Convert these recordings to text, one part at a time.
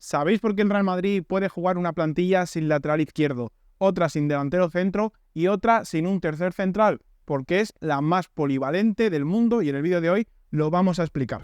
¿Sabéis por qué el Real Madrid puede jugar una plantilla sin lateral izquierdo, otra sin delantero centro y otra sin un tercer central? Porque es la más polivalente del mundo y en el vídeo de hoy lo vamos a explicar.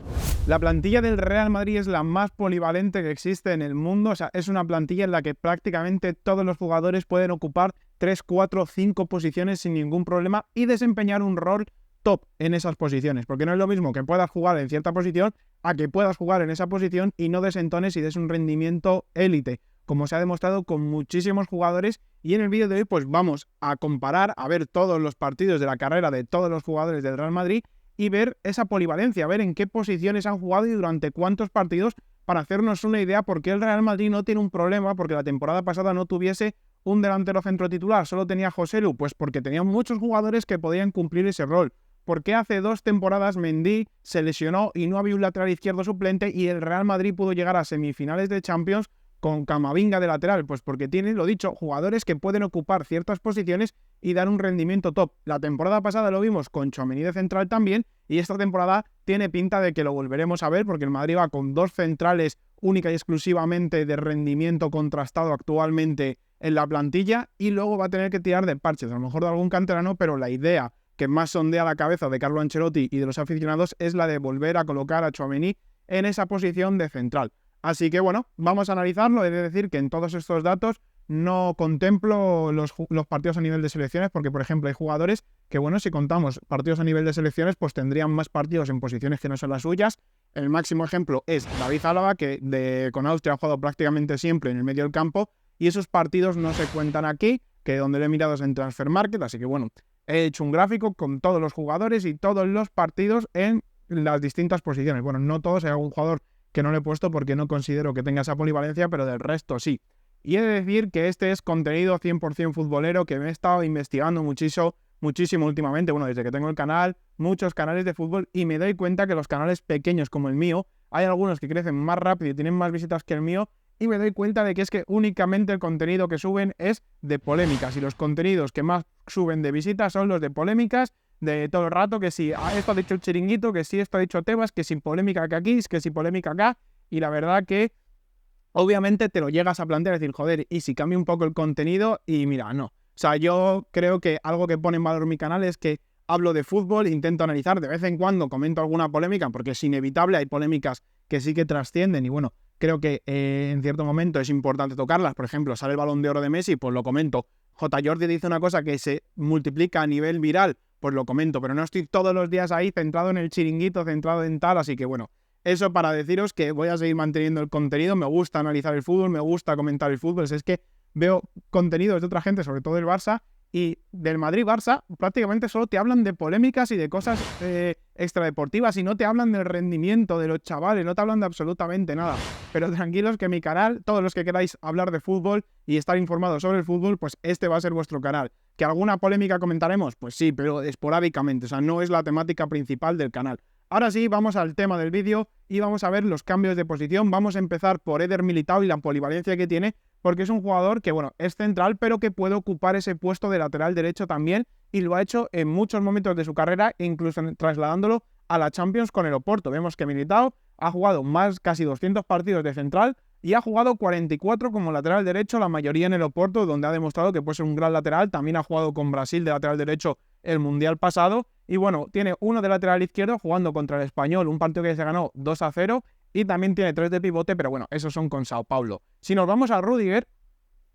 La plantilla del Real Madrid es la más polivalente que existe en el mundo, o sea, es una plantilla en la que prácticamente todos los jugadores pueden ocupar 3, 4, 5 posiciones sin ningún problema y desempeñar un rol top en esas posiciones, porque no es lo mismo que puedas jugar en cierta posición a que puedas jugar en esa posición y no desentones y des un rendimiento élite, como se ha demostrado con muchísimos jugadores. Y en el vídeo de hoy pues vamos a comparar, a ver todos los partidos de la carrera de todos los jugadores del Real Madrid y ver esa polivalencia, ver en qué posiciones han jugado y durante cuántos partidos, para hacernos una idea por qué el Real Madrid no tiene un problema, porque la temporada pasada no tuviese un delantero centro titular, solo tenía Joselu, pues porque tenía muchos jugadores que podían cumplir ese rol. ¿Por qué hace 2 temporadas Mendy se lesionó y no había un lateral izquierdo suplente y el Real Madrid pudo llegar a semifinales de Champions con Camavinga de lateral? Pues porque tiene, lo dicho, jugadores que pueden ocupar ciertas posiciones y dar un rendimiento top. La temporada pasada lo vimos con Tchouaméni de central también y esta temporada tiene pinta de que lo volveremos a ver porque el Madrid va con 2 centrales única y exclusivamente de rendimiento contrastado actualmente en la plantilla y luego va a tener que tirar de parches, a lo mejor de algún canterano, pero la idea que más sondea la cabeza de Carlo Ancelotti y de los aficionados es la de volver a colocar a Tchouaméni en esa posición de central. Así que bueno, vamos a analizarlo. He de decir que en todos estos datos no contemplo los partidos a nivel de selecciones porque, por ejemplo, hay jugadores que, bueno, si contamos partidos a nivel de selecciones, pues tendrían más partidos en posiciones que no son las suyas. El máximo ejemplo es David Álava, que con Austria ha jugado prácticamente siempre en el medio del campo y esos partidos no se cuentan aquí, que donde lo he mirado es en Transfermarkt, así que bueno, he hecho un gráfico con todos los jugadores y todos los partidos en las distintas posiciones. Bueno, no todos, hay algún jugador que no le he puesto porque no considero que tenga esa polivalencia, pero del resto sí. Y he de decir que este es contenido 100% futbolero que me he estado investigando muchísimo últimamente. Bueno, desde que tengo el canal, muchos canales de fútbol, y me doy cuenta que los canales pequeños como el mío, hay algunos que crecen más rápido y tienen más visitas que el mío, y me doy cuenta de que es que únicamente el contenido que suben es de polémicas, y los contenidos que más suben de visitas son los de polémicas, de todo el rato, que si esto ha dicho el Chiringuito, que si esto ha dicho Tebas, que sin polémica que aquí, que si polémica acá, y la verdad que obviamente te lo llegas a plantear, decir, joder, y si cambia un poco el contenido, y mira, no. O sea, yo creo que algo que pone en valor mi canal es que hablo de fútbol, intento analizar, de vez en cuando comento alguna polémica, porque es inevitable, hay polémicas que sí que trascienden, y bueno, creo que en cierto momento es importante tocarlas. Por ejemplo, sale el Balón de Oro de Messi, pues lo comento. J. Jordi dice una cosa que se multiplica a nivel viral, pues lo comento, pero no estoy todos los días ahí centrado en el Chiringuito, centrado en tal, así que bueno, eso para deciros que voy a seguir manteniendo el contenido. Me gusta analizar el fútbol, me gusta comentar el fútbol, es que veo contenidos de otra gente, sobre todo del Barça, y del Madrid-Barça prácticamente solo te hablan de polémicas y de cosas extradeportivas y no te hablan del rendimiento de los chavales, no te hablan de absolutamente nada. Pero tranquilos que mi canal, todos los que queráis hablar de fútbol y estar informados sobre el fútbol, pues este va a ser vuestro canal. ¿Que alguna polémica comentaremos? Pues sí, pero esporádicamente, o sea, no es la temática principal del canal. Ahora sí, vamos al tema del vídeo y vamos a ver los cambios de posición. Vamos a empezar por Eder Militao y la polivalencia que tiene, porque es un jugador que, bueno, es central, pero que puede ocupar ese puesto de lateral derecho también, y lo ha hecho en muchos momentos de su carrera, incluso trasladándolo a la Champions con el Oporto. Vemos que Militao ha jugado casi 200 partidos de central y ha jugado 44 como lateral derecho, la mayoría en el Oporto, donde ha demostrado que puede ser un gran lateral. También ha jugado con Brasil de lateral derecho el Mundial pasado, y bueno, tiene uno de lateral izquierdo jugando contra el Español, un partido que se ganó 2-0, y también tiene 3 de pivote, pero bueno, esos son con Sao Paulo. Si nos vamos a Rüdiger,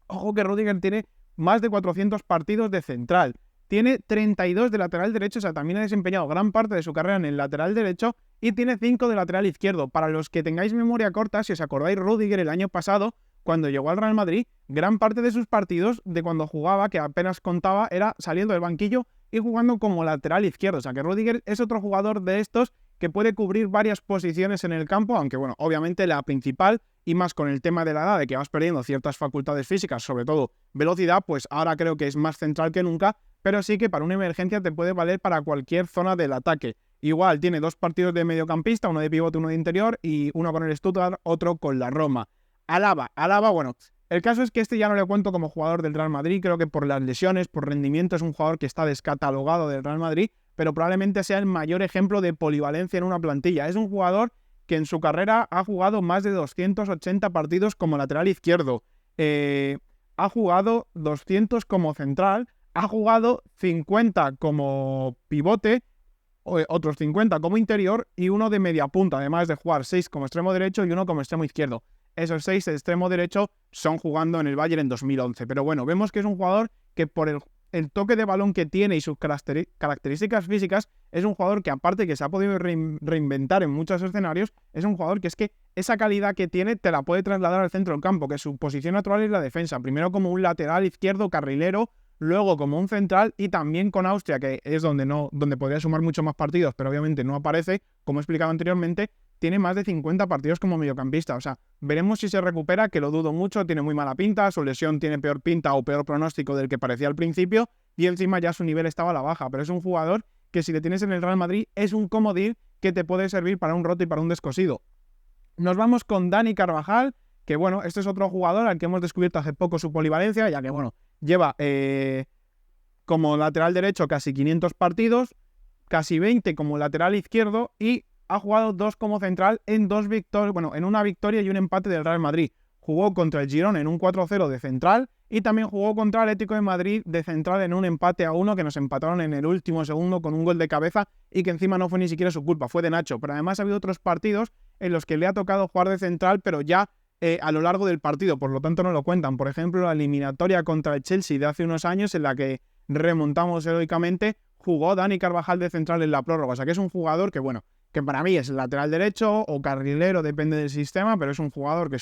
ojo que Rüdiger tiene más de 400 partidos de central, tiene 32 de lateral derecho, o sea, también ha desempeñado gran parte de su carrera en el lateral derecho, y tiene 5 de lateral izquierdo. Para los que tengáis memoria corta, si os acordáis, Rüdiger el año pasado, cuando llegó al Real Madrid, gran parte de sus partidos de cuando jugaba, que apenas contaba, era saliendo del banquillo y jugando como lateral izquierdo. O sea que Rüdiger es otro jugador de estos que puede cubrir varias posiciones en el campo, aunque bueno, obviamente la principal, y más con el tema de la edad, de que vas perdiendo ciertas facultades físicas, sobre todo velocidad, pues ahora creo que es más central que nunca, pero sí que para una emergencia te puede valer para cualquier zona del ataque. Igual tiene 2 partidos de mediocampista, uno de pivote, uno de interior, y uno con el Stuttgart, otro con la Roma. Alaba, bueno, el caso es que este ya no le cuento como jugador del Real Madrid, creo que por las lesiones, por rendimiento, es un jugador que está descatalogado del Real Madrid, pero probablemente sea el mayor ejemplo de polivalencia en una plantilla. Es un jugador que en su carrera ha jugado más de 280 partidos como lateral izquierdo. Ha jugado 200 como central, ha jugado 50 como pivote, otros 50 como interior y uno de media punta, además de jugar 6 como extremo derecho y uno como extremo izquierdo. Esos 6 de extremo derecho son jugando en el Bayern en 2011. Pero bueno, vemos que es un jugador que por el toque de balón que tiene y sus características físicas, es un jugador que aparte que se ha podido reinventar en muchos escenarios, es un jugador que es que esa calidad que tiene te la puede trasladar al centro del campo, que su posición natural es la defensa. Primero como un lateral izquierdo carrilero, luego como un central y también con Austria, que es donde podría sumar muchos más partidos, pero obviamente no aparece, como he explicado anteriormente, tiene más de 50 partidos como mediocampista. O sea, veremos si se recupera, que lo dudo mucho, tiene muy mala pinta, su lesión tiene peor pinta o peor pronóstico del que parecía al principio, y encima ya su nivel estaba a la baja, pero es un jugador que si le tienes en el Real Madrid es un comodín que te puede servir para un roto y para un descosido. Nos vamos con Dani Carvajal, que bueno, este es otro jugador al que hemos descubierto hace poco su polivalencia, ya que bueno, lleva como lateral derecho casi 500 partidos, casi 20 como lateral izquierdo y ha jugado 2 como central en 2 victorias, bueno, en una victoria y un empate del Real Madrid. Jugó contra el Girona en un 4-0 de central y también jugó contra el Atlético de Madrid de central en un empate a 1 que nos empataron en el último segundo con un gol de cabeza y que encima no fue ni siquiera su culpa, fue de Nacho. Pero además ha habido otros partidos en los que le ha tocado jugar de central, pero ya a lo largo del partido, por lo tanto no lo cuentan. Por ejemplo, la eliminatoria contra el Chelsea de hace unos años en la que remontamos heroicamente, jugó Dani Carvajal de central en la prórroga. O sea que es un jugador que, bueno, que para mí es lateral derecho o carrilero, depende del sistema, pero es un jugador que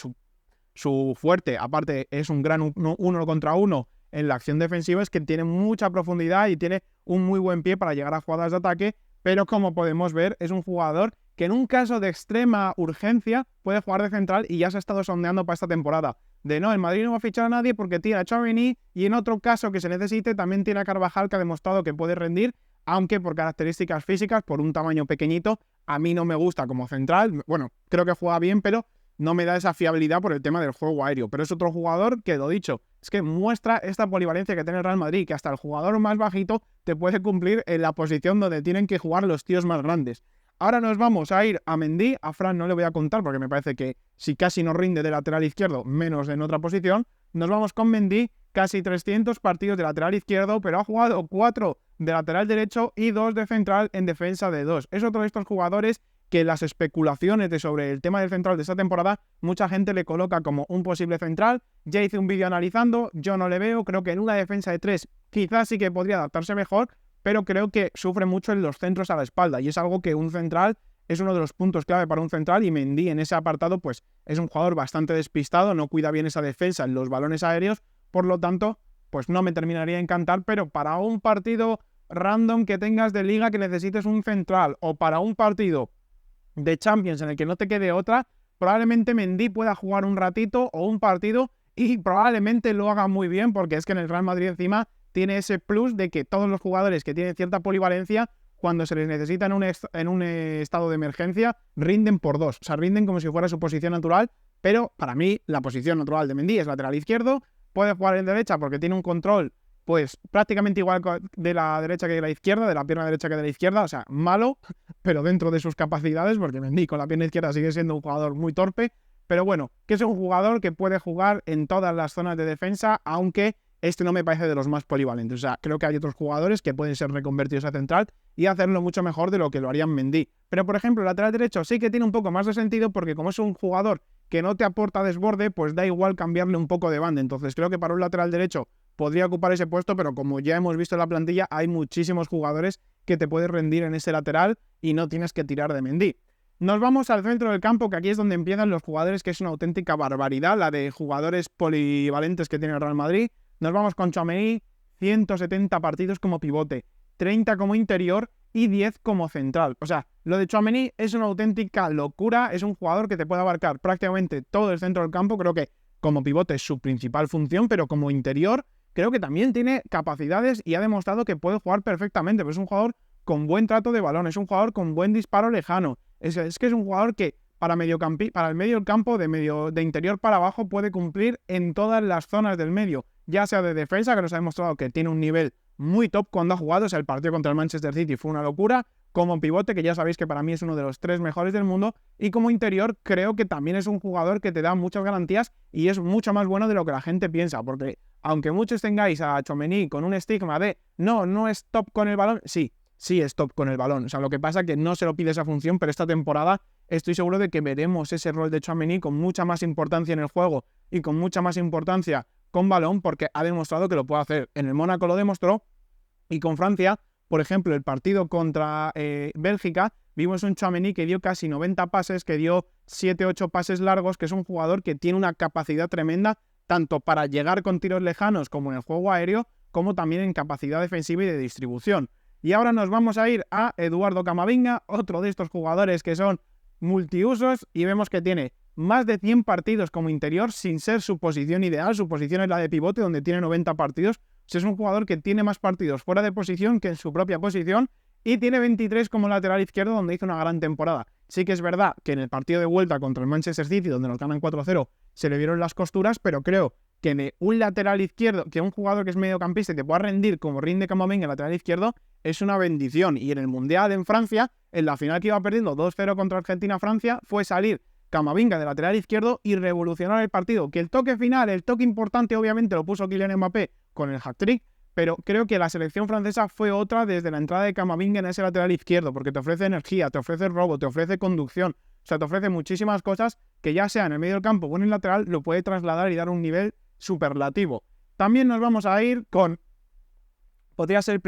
su fuerte, aparte es un gran uno contra uno en la acción defensiva, es que tiene mucha profundidad y tiene un muy buen pie para llegar a jugadas de ataque, pero como podemos ver es un jugador que en un caso de extrema urgencia puede jugar de central y ya se ha estado sondeando para esta temporada. De no, el Madrid no va a fichar a nadie porque tiene a Tchouaméni y en otro caso que se necesite también tiene a Carvajal, que ha demostrado que puede rendir, aunque por características físicas, por un tamaño pequeñito, a mí no me gusta como central. Bueno, creo que juega bien, pero no me da esa fiabilidad por el tema del juego aéreo. Pero es otro jugador que, lo dicho, es que muestra esta polivalencia que tiene el Real Madrid, que hasta el jugador más bajito te puede cumplir en la posición donde tienen que jugar los tíos más grandes. Ahora nos vamos a ir a Mendy. A Fran no le voy a contar porque me parece que si casi no rinde de lateral izquierdo, menos en otra posición. Nos vamos con Mendy, casi 300 partidos de lateral izquierdo, pero ha jugado 4 de lateral derecho y 2 de central en defensa de 2. Es otro de estos jugadores que las especulaciones sobre el tema del central de esta temporada, mucha gente le coloca como un posible central. Ya hice un vídeo analizando, yo no le veo, creo que en una defensa de 3 quizás sí que podría adaptarse mejor, pero creo que sufre mucho en los centros a la espalda y es algo que un central es uno de los puntos clave para un central, y Mendy en ese apartado pues es un jugador bastante despistado, no cuida bien esa defensa en los balones aéreos, por lo tanto pues no me terminaría de encantar. Pero para un partido random que tengas de liga que necesites un central, o para un partido de Champions en el que no te quede otra, probablemente Mendy pueda jugar un ratito o un partido y probablemente lo haga muy bien, porque es que en el Real Madrid encima tiene ese plus de que todos los jugadores que tienen cierta polivalencia, cuando se les necesita en un estado de emergencia, rinden por 2. O sea, rinden como si fuera su posición natural, pero para mí la posición natural de Mendy es lateral izquierdo. Puede jugar en derecha porque tiene un control pues prácticamente igual de la derecha que de la izquierda, de la pierna derecha que de la izquierda. O sea, malo, pero dentro de sus capacidades, porque Mendy con la pierna izquierda sigue siendo un jugador muy torpe. Pero bueno, que es un jugador que puede jugar en todas las zonas de defensa, aunque este no me parece de los más polivalentes. O sea, creo que hay otros jugadores que pueden ser reconvertidos a central y hacerlo mucho mejor de lo que lo harían Mendy. Pero, por ejemplo, el lateral derecho sí que tiene un poco más de sentido, porque como es un jugador que no te aporta desborde, pues da igual cambiarle un poco de banda. Entonces creo que para un lateral derecho podría ocupar ese puesto, pero como ya hemos visto en la plantilla, hay muchísimos jugadores que te pueden rendir en ese lateral y no tienes que tirar de Mendy. Nos vamos al centro del campo, que aquí es donde empiezan los jugadores, que es una auténtica barbaridad, la de jugadores polivalentes que tiene el Real Madrid. Nos vamos con Tchouaméni, 170 partidos como pivote, 30 como interior y 10 como central. O sea, lo de Tchouaméni es una auténtica locura, es un jugador que te puede abarcar prácticamente todo el centro del campo. Creo que como pivote es su principal función, pero como interior creo que también tiene capacidades y ha demostrado que puede jugar perfectamente. Pero es un jugador con buen trato de balón, es un jugador con buen disparo lejano. Es que es un jugador que para el medio del campo, de interior para abajo, puede cumplir en todas las zonas del medio, ya sea de defensa, que nos ha demostrado que tiene un nivel muy top cuando ha jugado. O sea, el partido contra el Manchester City fue una locura, como pivote, que ya sabéis que para mí es uno de los 3 mejores del mundo, y como interior creo que también es un jugador que te da muchas garantías y es mucho más bueno de lo que la gente piensa, porque aunque muchos tengáis a Tchouaméni con un estigma de no es top con el balón, sí es top con el balón. O sea, lo que pasa es que no se lo pide esa función, pero esta temporada estoy seguro de que veremos ese rol de Tchouaméni con mucha más importancia en el juego y con mucha más importancia con balón, porque ha demostrado que lo puede hacer. En el Mónaco lo demostró, y con Francia, por ejemplo, el partido contra Bélgica, vimos un Tchouaméni que dio casi 90 pases, que dio 7-8 pases largos, que es un jugador que tiene una capacidad tremenda, tanto para llegar con tiros lejanos como en el juego aéreo, como también en capacidad defensiva y de distribución. Y ahora nos vamos a ir a Eduardo Camavinga, otro de estos jugadores que son multiusos, y vemos que tiene más de 100 partidos como interior sin ser su posición ideal. Su posición es la de pivote, donde tiene 90 partidos. Es un jugador que tiene más partidos fuera de posición que en su propia posición, y tiene 23 como lateral izquierdo, donde hizo una gran temporada. Sí que es verdad que en el partido de vuelta contra el Manchester City, donde nos ganan 4-0, se le vieron las costuras, pero creo que de un lateral izquierdo, que un jugador que es mediocampista y te pueda rendir como rinde Camavinga en el lateral izquierdo, es una bendición. Y en el Mundial en Francia, en la final que iba perdiendo 2-0 contra Argentina-Francia, fue salir Camavinga de lateral izquierdo y revolucionar el partido. Que el toque final, el toque importante, obviamente lo puso Kylian Mbappé con el hat-trick, pero creo que la selección francesa fue otra desde la entrada de Camavinga en ese lateral izquierdo, porque te ofrece energía, te ofrece robo, te ofrece conducción, o sea, te ofrece muchísimas cosas que, ya sea en el medio del campo o en el lateral, lo puede trasladar y dar un nivel superlativo. También nos vamos a ir con, podría ser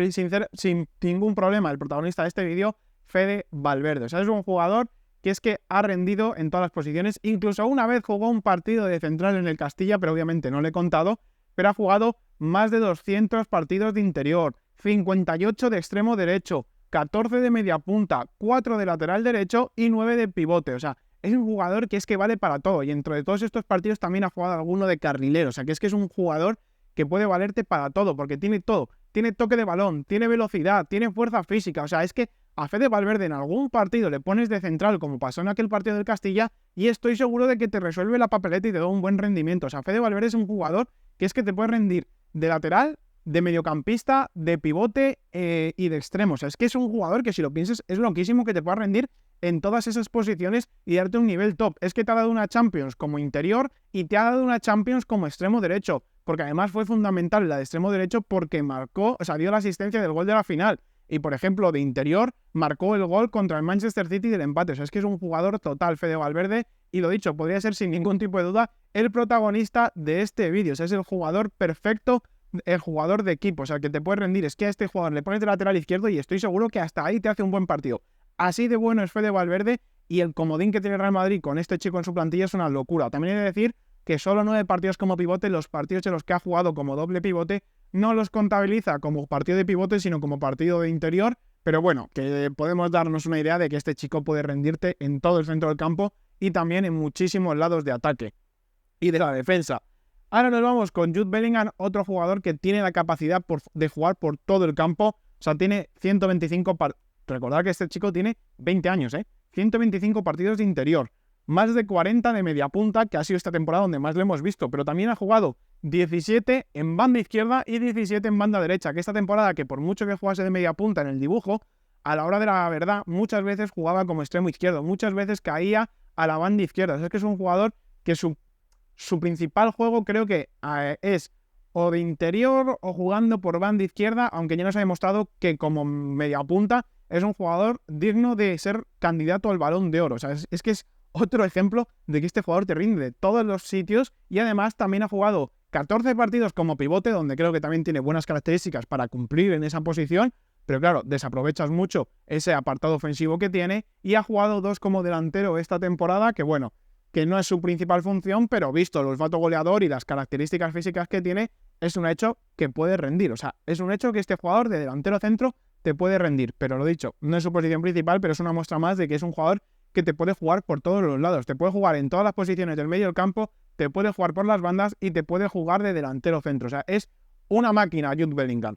sin ningún problema, el protagonista de este vídeo, Fede Valverde. O sea, es un jugador que es que ha rendido en todas las posiciones. Incluso una vez jugó un partido de central en el Castilla, pero obviamente no le he contado, pero ha jugado más de 200 partidos de interior, 58 de extremo derecho, 14 de media punta, 4 de lateral derecho y 9 de pivote. O sea, es un jugador que es que vale para todo, y dentro de todos estos partidos también ha jugado alguno de carrilero. O sea, que es un jugador que puede valerte para todo, porque tiene todo. Tiene toque de balón, tiene velocidad, tiene fuerza física. O sea, es que a Fede Valverde en algún partido le pones de central, como pasó en aquel partido del Castilla, y estoy seguro de que te resuelve la papeleta y te da un buen rendimiento. O sea, Fede Valverde es un jugador que es que te puede rendir de lateral, de mediocampista, de pivote y de extremo. O sea, es que es un jugador que, si lo piensas, es loquísimo que te pueda rendir en todas esas posiciones y darte un nivel top. Es que te ha dado una Champions como interior y te ha dado una Champions como extremo derecho, porque además fue fundamental la de extremo derecho porque marcó, o sea, dio la asistencia del gol de la final. Y, por ejemplo, de interior, marcó el gol contra el Manchester City del empate. O sea, es que es un jugador total, Fede Valverde, y lo dicho, podría ser sin ningún tipo de duda el protagonista de este vídeo. O sea, es el jugador perfecto, el jugador de equipo, o sea, el que te puede rendir. Es que a este jugador le pones de lateral izquierdo y estoy seguro que hasta ahí te hace un buen partido. Así de bueno es Fede Valverde, y el comodín que tiene Real Madrid con este chico en su plantilla es una locura. También he de decir que solo 9 partidos como pivote, los partidos en los que ha jugado como doble pivote, no los contabiliza como partido de pivote, sino como partido de interior. Pero bueno, que podemos darnos una idea de que este chico puede rendirte en todo el centro del campo y también en muchísimos lados de ataque y de la defensa. Ahora nos vamos con Jude Bellingham, otro jugador que tiene la capacidad de jugar por todo el campo. O sea, tiene 125 partidos. Recordad que este chico tiene 20 años, 125 partidos de interior, más de 40 de media punta, que ha sido esta temporada donde más lo hemos visto, pero también ha jugado 17 en banda izquierda y 17 en banda derecha, que esta temporada, que por mucho que jugase de media punta en el dibujo, a la hora de la verdad, muchas veces jugaba como extremo izquierdo, muchas veces caía a la banda izquierda. O sea, es que es un jugador que su principal juego creo que es o de interior o jugando por banda izquierda, aunque ya nos ha demostrado que como media punta es un jugador digno de ser candidato al Balón de Oro. O sea, es que es otro ejemplo de que este jugador te rinde de todos los sitios, y además también ha jugado 14 partidos como pivote, donde creo que también tiene buenas características para cumplir en esa posición, pero claro, desaprovechas mucho ese apartado ofensivo que tiene, y ha jugado 2 como delantero esta temporada, que bueno, que no es su principal función, pero visto el olfato goleador y las características físicas que tiene, es un hecho que puede rendir. O sea, es un hecho que este jugador de delantero centro te puede rendir, pero lo dicho, no es su posición principal, pero es una muestra más de que es un jugador que te puede jugar por todos los lados, te puede jugar en todas las posiciones del medio del campo, te puede jugar por las bandas y te puede jugar de delantero centro. O sea, es una máquina Jude Bellingham.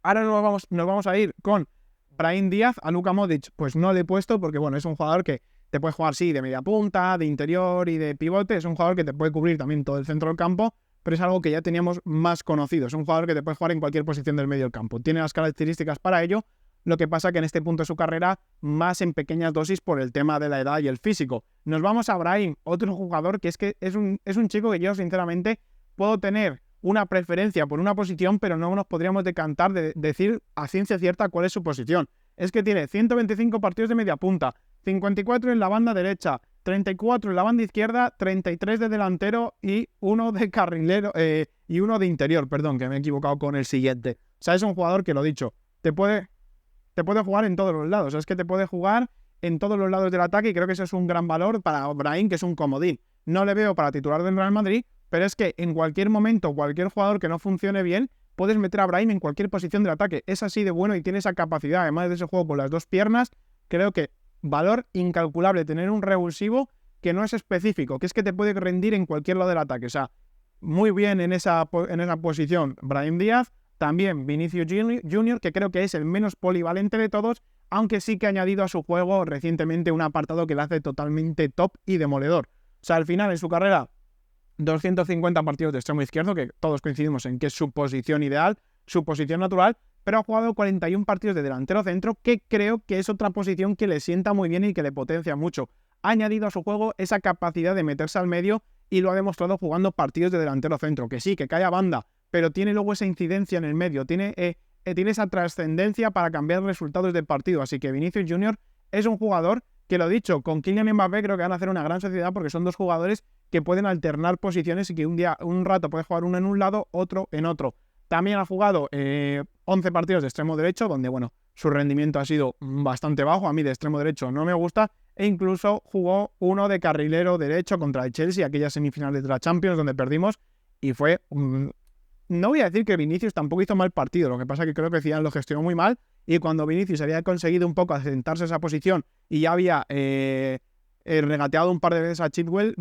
Ahora nos vamos a ir con Brahim Díaz. A Luka Modric pues no le he puesto porque bueno, es un jugador que te puede jugar sí de media punta, de interior y de pivote. Es un jugador que te puede cubrir también todo el centro del campo, pero es algo que ya teníamos más conocido. Es un jugador que te puede jugar en cualquier posición del medio del campo. Tiene las características para ello, lo que pasa que en este punto de su carrera más en pequeñas dosis por el tema de la edad y el físico. Nos vamos a Brahim, otro jugador que es un chico que yo sinceramente puedo tener una preferencia por una posición, pero no nos podríamos decantar de decir a ciencia cierta cuál es su posición. Es que tiene 125 partidos de media punta, 54 en la banda derecha, 34 en la banda izquierda, 33 de delantero y uno de carrilero y uno de interior, perdón, que me he equivocado con el siguiente. O sea, es un jugador que, lo dicho, te puede jugar en todos los lados. O sea, es que te puede jugar en todos los lados del ataque y creo que eso es un gran valor para Brahim, que es un comodín. No le veo para titular del Real Madrid, pero es que en cualquier momento, cualquier jugador que no funcione bien, puedes meter a Brahim en cualquier posición del ataque. Es así de bueno y tiene esa capacidad, además de ese juego con las dos piernas. Creo que valor incalculable tener un revulsivo que no es específico, que es que te puede rendir en cualquier lado del ataque. O sea, muy bien en esa posición Brahim Díaz. También Vinicius Junior, que creo que es el menos polivalente de todos, aunque sí que ha añadido a su juego recientemente un apartado que le hace totalmente top y demoledor. O sea, al final en su carrera 250 partidos de extremo izquierdo, que todos coincidimos en que es su posición ideal, su posición natural, pero ha jugado 41 partidos de delantero centro, que creo que es otra posición que le sienta muy bien y que le potencia mucho. Ha añadido a su juego esa capacidad de meterse al medio y lo ha demostrado jugando partidos de delantero centro, que sí, que cae a banda, pero tiene luego esa incidencia en el medio, tiene esa trascendencia para cambiar resultados del partido. Así que Vinicius Junior es un jugador que, lo dicho, con Kylian Mbappé creo que van a hacer una gran sociedad porque son dos jugadores que pueden alternar posiciones y que un rato puede jugar uno en un lado, otro en otro. También ha jugado 11 partidos de extremo derecho, donde, bueno, su rendimiento ha sido bastante bajo. A mí de extremo derecho no me gusta. E incluso jugó uno de carrilero derecho contra el Chelsea, aquellas semifinales de la Champions donde perdimos. Y fue... no voy a decir que Vinicius tampoco hizo mal partido, lo que pasa es que creo que Zidane lo gestionó muy mal. Y cuando Vinicius había conseguido un poco asentarse a esa posición y ya había regateado un par de veces a Chilwell,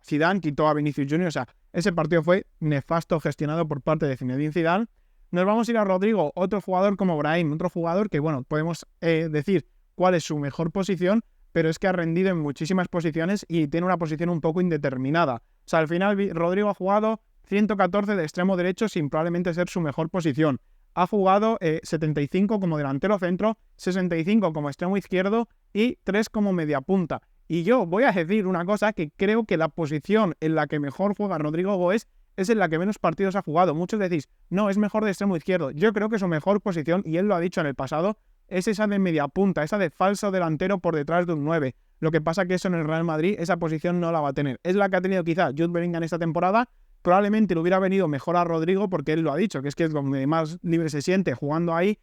Zidane quitó a Vinicius Junior. O sea, ese partido fue nefasto gestionado por parte de Zinedine Zidane. Nos vamos a ir a Rodrigo, otro jugador como Brahim, otro jugador que, bueno, podemos decir cuál es su mejor posición, pero es que ha rendido en muchísimas posiciones y tiene una posición un poco indeterminada. O sea, al final Rodrigo ha jugado 114 de extremo derecho sin probablemente ser su mejor posición. Ha jugado 75 como delantero centro, 65 como extremo izquierdo y 3 como media punta. Y yo voy a decir una cosa, que creo que la posición en la que mejor juega Rodrigo Goes es en la que menos partidos ha jugado. Muchos decís, no, es mejor de extremo izquierdo. Yo creo que su mejor posición, y él lo ha dicho en el pasado, es esa de media punta, esa de falso delantero por detrás de un 9. Lo que pasa que eso en el Real Madrid, esa posición no la va a tener. Es la que ha tenido quizás Jude Bellingham esta temporada. Probablemente le hubiera venido mejor a Rodrigo porque él lo ha dicho, que es donde más libre se siente jugando ahí,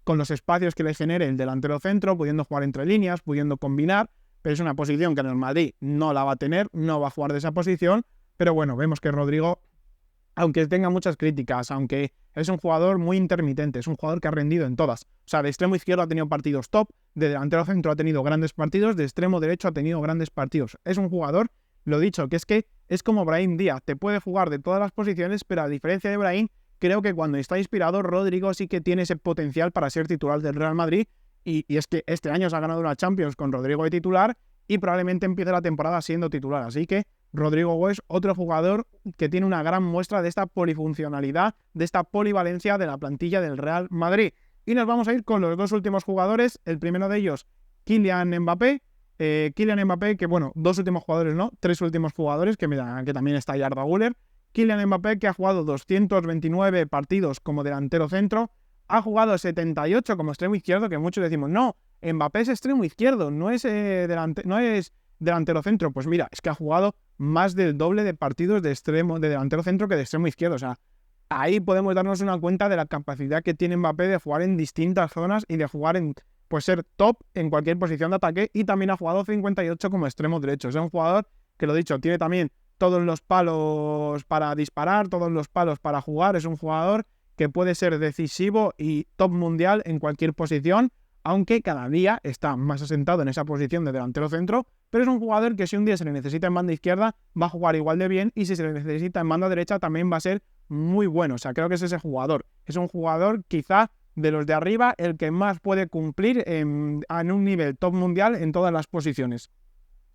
con los espacios que le genere el delantero centro, pudiendo jugar entre líneas, pudiendo combinar, pero es una posición que en el Madrid no la va a tener, no va a jugar de esa posición. Pero bueno, vemos que Rodrigo, aunque tenga muchas críticas, aunque es un jugador muy intermitente, es un jugador que ha rendido en todas. O sea, de extremo izquierdo ha tenido partidos top, de delantero centro ha tenido grandes partidos, de extremo derecho ha tenido grandes partidos. Es un jugador, lo dicho, que es como Brahim Díaz, te puede jugar de todas las posiciones, pero a diferencia de Brahim, creo que cuando está inspirado, Rodrigo sí que tiene ese potencial para ser titular del Real Madrid, y es que este año se ha ganado una Champions con Rodrigo de titular, y probablemente empiece la temporada siendo titular, así que Rodrigo Goes, otro jugador que tiene una gran muestra de esta polifuncionalidad, de esta polivalencia de la plantilla del Real Madrid. Y nos vamos a ir con los dos últimos jugadores, el primero de ellos, Kylian Mbappé. Kylian Mbappé, que bueno, dos últimos jugadores no, tres últimos jugadores, que también está Arda Güler. Kylian Mbappé, que ha jugado 229 partidos como delantero centro, ha jugado 78 como extremo izquierdo, que muchos decimos, no, Mbappé es extremo izquierdo, no es delantero centro. Pues mira, es que ha jugado más del doble de partidos de delantero centro que de extremo izquierdo. O sea, ahí podemos darnos una cuenta de la capacidad que tiene Mbappé de jugar en distintas zonas y de jugar pues ser top en cualquier posición de ataque, y también ha jugado 58 como extremo derecho. Es un jugador que, lo dicho, tiene también todos los palos para disparar, todos los palos para jugar. Es un jugador que puede ser decisivo y top mundial en cualquier posición, aunque cada día está más asentado en esa posición de delantero centro, pero es un jugador que si un día se le necesita en banda izquierda va a jugar igual de bien, y si se le necesita en banda derecha también va a ser muy bueno. O sea, creo que es ese jugador. Es un jugador quizá de los de arriba el que más puede cumplir en un nivel top mundial en todas las posiciones.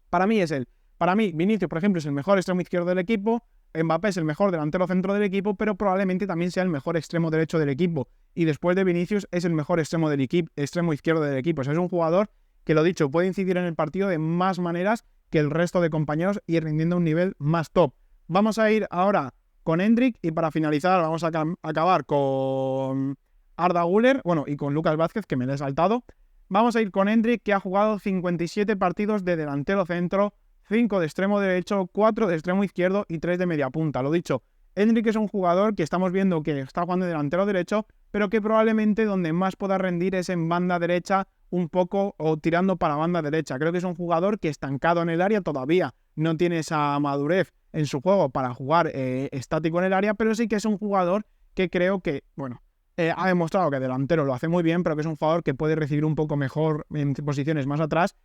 Para mí es él. Para mí, Vinicius, por ejemplo, es el mejor extremo izquierdo del equipo. Mbappé es el mejor delantero centro del equipo, pero probablemente también sea el mejor extremo derecho del equipo. Y después de Vinicius es el mejor extremo del equipo, extremo izquierdo del equipo. O sea, es un jugador que, lo dicho, puede incidir en el partido de más maneras que el resto de compañeros y rindiendo a un nivel más top. Vamos a ir ahora con Endrick y para finalizar vamos a acabar con Arda Güler, bueno, y con Lucas Vázquez, que me lo he saltado. Vamos a ir con Endrick, que ha jugado 57 partidos de delantero centro, 5 de extremo derecho, 4 de extremo izquierdo y 3 de media punta. Lo dicho, Endrick es un jugador que estamos viendo que está jugando de delantero derecho, pero que probablemente donde más pueda rendir es en banda derecha, un poco, o tirando para banda derecha. Creo que es un jugador que estancado en el área todavía no tiene esa madurez en su juego para jugar estático en el área, pero sí que es un jugador que creo que, bueno, ha demostrado que delantero lo hace muy bien, pero que es un jugador que puede recibir un poco mejor en posiciones más atrás.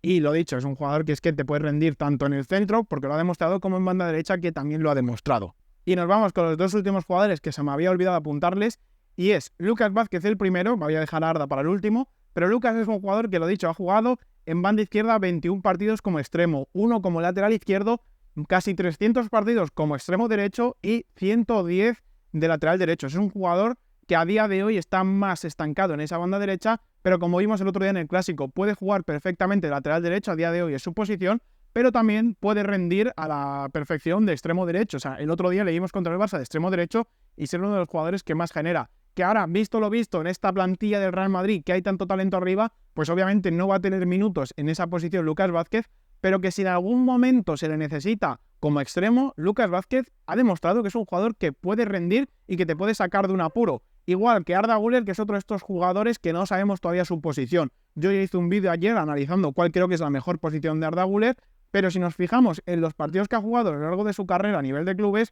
Y lo dicho, es un jugador que es que te puede rendir tanto en el centro, porque lo ha demostrado, como en banda derecha, que también lo ha demostrado. Y nos vamos con los dos últimos jugadores que se me había olvidado apuntarles, y es Lucas Vázquez el primero, me voy a dejar a Arda para el último, pero Lucas es un jugador que, lo dicho, ha jugado en banda izquierda 21 partidos como extremo, 1 como lateral izquierdo, casi 300 partidos como extremo derecho y 110 de lateral derecho. Es un jugador que a día de hoy está más estancado en esa banda derecha, pero como vimos el otro día en el Clásico, puede jugar perfectamente de lateral derecho, a día de hoy es su posición, pero también puede rendir a la perfección de extremo derecho. O sea, el otro día le vimos contra el Barça de extremo derecho y ser uno de los jugadores que más genera. Que ahora, visto lo visto en esta plantilla del Real Madrid, que hay tanto talento arriba, pues obviamente no va a tener minutos en esa posición Lucas Vázquez, pero que si en algún momento se le necesita como extremo, Lucas Vázquez ha demostrado que es un jugador que puede rendir y que te puede sacar de un apuro. Igual que Arda Güler, que es otro de estos jugadores que no sabemos todavía su posición. Yo ya hice un vídeo ayer analizando cuál creo que es la mejor posición de Arda Güler, pero si nos fijamos en los partidos que ha jugado a lo largo de su carrera a nivel de clubes,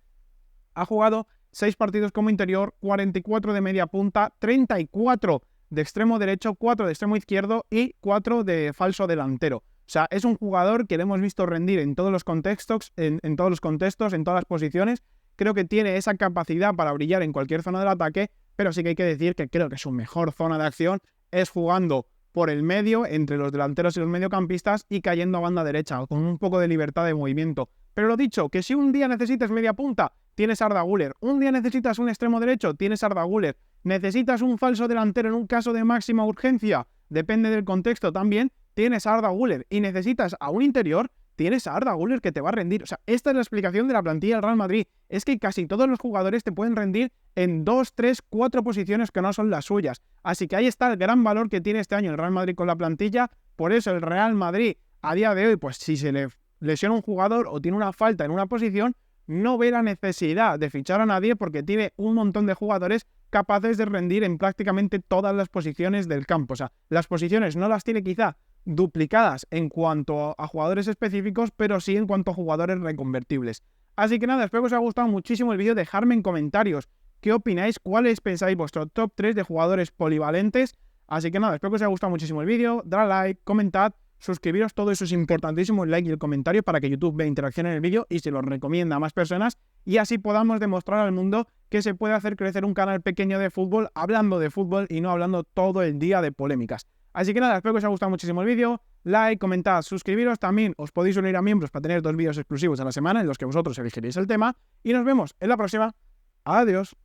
ha jugado 6 partidos como interior, 44 de media punta, 34 de extremo derecho, 4 de extremo izquierdo y 4 de falso delantero. O sea, es un jugador que le hemos visto rendir en todos los contextos, en todos los contextos, en todas las posiciones. Creo que tiene esa capacidad para brillar en cualquier zona del ataque, pero sí que hay que decir que creo que su mejor zona de acción es jugando por el medio, entre los delanteros y los mediocampistas, y cayendo a banda derecha, con un poco de libertad de movimiento. Pero lo dicho, que si un día necesitas media punta, tienes Arda Güler. Un día necesitas un extremo derecho, tienes Arda Güler. Necesitas un falso delantero en un caso de máxima urgencia, depende del contexto también, tienes a Arda Güler. Y necesitas a un interior, tienes a Arda Güler que te va a rendir. O sea, esta es la explicación de la plantilla del Real Madrid. Es que casi todos los jugadores te pueden rendir en 2, 3, 4 posiciones que no son las suyas. Así que ahí está el gran valor que tiene este año el Real Madrid con la plantilla. Por eso el Real Madrid, a día de hoy, pues si se le lesiona un jugador o tiene una falta en una posición, no ve la necesidad de fichar a nadie porque tiene un montón de jugadores capaces de rendir en prácticamente todas las posiciones del campo. O sea, las posiciones no las tiene quizá duplicadas en cuanto a jugadores específicos, pero sí en cuanto a jugadores reconvertibles. Así que nada, espero que os haya gustado muchísimo el vídeo. Dejadme en comentarios qué opináis, cuáles pensáis vuestro top 3 de jugadores polivalentes. Así que nada, espero que os haya gustado muchísimo el vídeo. Dale like, comentad, suscribiros, todo eso es importantísimo, el like y el comentario para que YouTube vea interacción en el vídeo y se lo recomienda a más personas y así podamos demostrar al mundo que se puede hacer crecer un canal pequeño de fútbol hablando de fútbol y no hablando todo el día de polémicas. Así que nada, espero que os haya gustado muchísimo el vídeo, like, comentad, suscribiros, también os podéis unir a miembros para tener 2 vídeos exclusivos a la semana en los que vosotros elegiréis el tema y nos vemos en la próxima. Adiós.